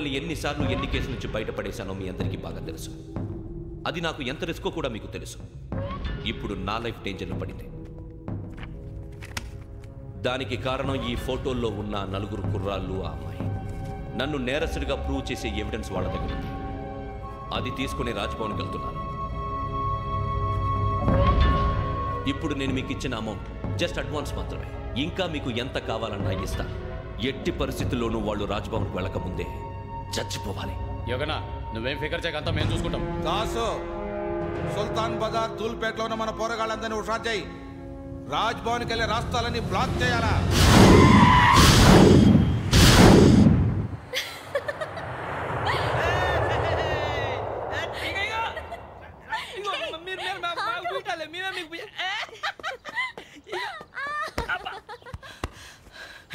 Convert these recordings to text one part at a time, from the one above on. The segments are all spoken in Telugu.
మిమ్మల్ని ఎన్నిసార్లు ఎన్ని కేసుల నుంచి బయటపడేశానో మీ అందరికీ బాగా తెలుసు. అది నాకు ఎంత రిస్కో కూడా మీకు తెలుసు. ఇప్పుడు నా లైఫ్ డేంజర్లో పడింది. దానికి కారణం ఈ ఫోటోల్లో ఉన్న 4 కుర్రాళ్ళు, ఆ అమ్మాయి. నన్ను నేరస్తుడిగా ప్రూవ్ చేసే ఎవిడెన్స్ వాళ్ళ దగ్గర ఉంది. అది తీసుకుని రాజ్భవన్కి వెళ్తున్నాను. ఇప్పుడు నేను మీకు ఇచ్చిన అమౌంట్ జస్ట్ అడ్వాన్స్ మాత్రమే. ఇంకా మీకు ఎంత కావాలన్నా ఇస్తాను. ఎట్టి పరిస్థితుల్లోనూ వాళ్ళు రాజ్భవన్కి వెళ్ళకముందే చచ్చిపోవాలి. యోగనా, నువ్వేం ఫికర్ చేయకంతా మేము చూసుకుంటాం. దాసు, సుల్తాన్ బజార్ ధూల్పేటలో ఉన్న మన పోరగాళ్ళందరినీ హుషారు చేయి. రాజ్భవన్కి వెళ్ళే రాష్ట్రాలన్నీ బ్లాక్ చేయాలా?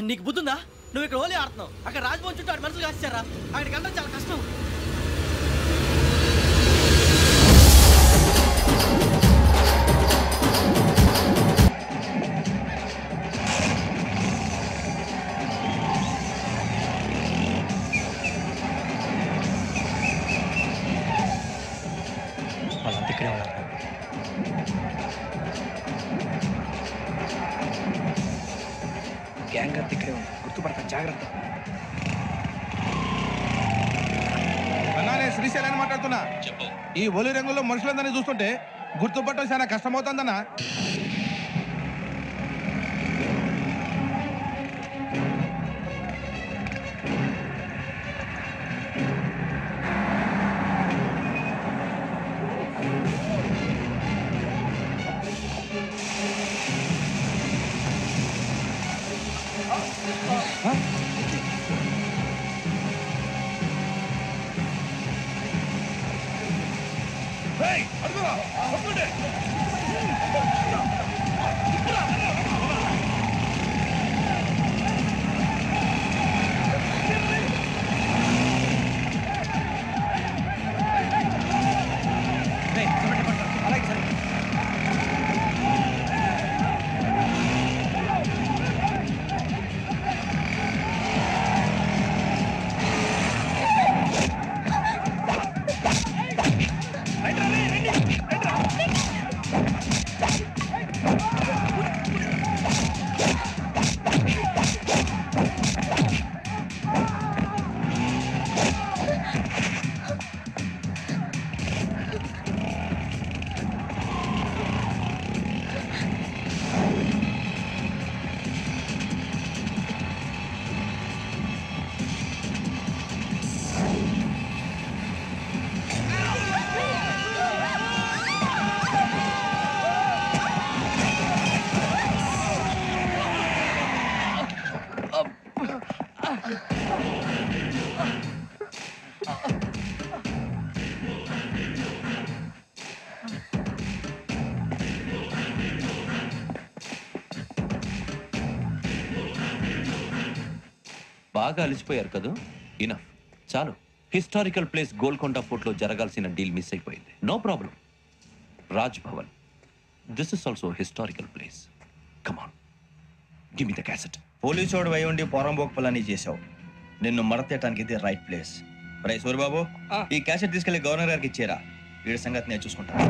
నీకు బుద్ధుందా? నువ్వు ఇక్కడ హోలీ ఆడుతున్నావు, అక్కడ రాజ్భవన్ చుట్టూ ఆడి మనుషులు కాస్తారా? అక్కడికి వెళ్ళడం చాలా కష్టం. వాళ్ళంతా ఇక్కడే ఉన్నారు. గ్యాంగ్ అంతా ఇక్కడే ఉంది, గుర్తుపడతాను, జాగ్రత్త. అన్నానే శ్రీశైలాన్ని మాట్లాడుతున్నా. ఈ ఒలి రంగులో మనుషులందరినీ చూస్తుంటే గుర్తుపట్టడం చాలా కష్టమవుతుందన్నా. బాగా అలిసిపోయారు కదా? ఇనఫ్, చాలు. హిస్టారికల్ ప్లేస్ గోల్కొండ ఫోర్ట్లో జరగాల్సిన డీల్ మిస్ అయిపోయింది. No problem. Raj Bhavan, this is also historical place. Come on, give me the cassette. పోలీసోడు వై ఉండి పోరంబోకు పలాని చేసావు. నిన్ను మడతేయటానికి ఇది రైట్ ప్లేస్. రై సూరిబాబు, ఈ క్యాసెట్ తీసుకెళ్లి గవర్నర్ గారికి ఇచ్చేరా. వీడి సంగతి నేను చూసుకుంటాను.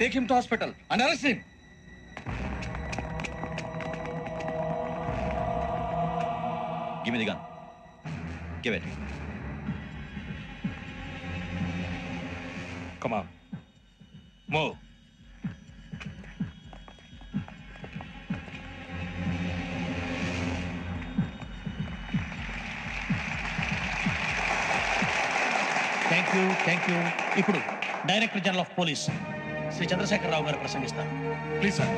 Take him to hospital and arrest him. Give me the gun. Give it. Come on. Move. Thank you. ఇప్పుడు director general of police Shri Chandrasekhara Rao గారు ప్రసంగిస్తారు. Please, sir.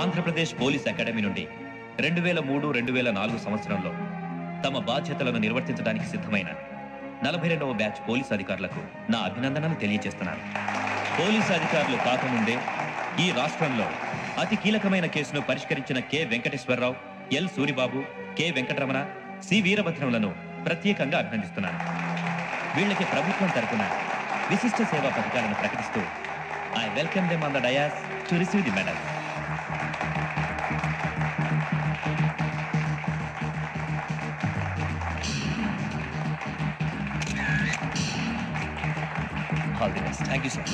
Andhra Pradesh police academy నుండి 2003-2004 సంవత్సరంలో తమ బాధ్యతలను నిర్వర్తించడానికి సిద్ధమైన 42వ బ్యాచ్ పోలీస్ అధికారులకు నా అభినందనలు తెలియజేస్తున్నాను. పోలీసు అధికారులు కాకముందే ఈ రాష్ట్రంలో అతి కీలకమైన కేసును పరిష్కరించిన K Venkateswara Rao, L Suribabu, K Venkataramana, C వీరభద్రములను ప్రత్యేకంగా అభినందిస్తున్నాను. వీళ్ళకి ప్రభుత్వం తరపున విశిష్ట సేవా పథకాలను ప్రకటిస్తూ I welcome them on the dais to receive the medal. All the best. Thank you sir.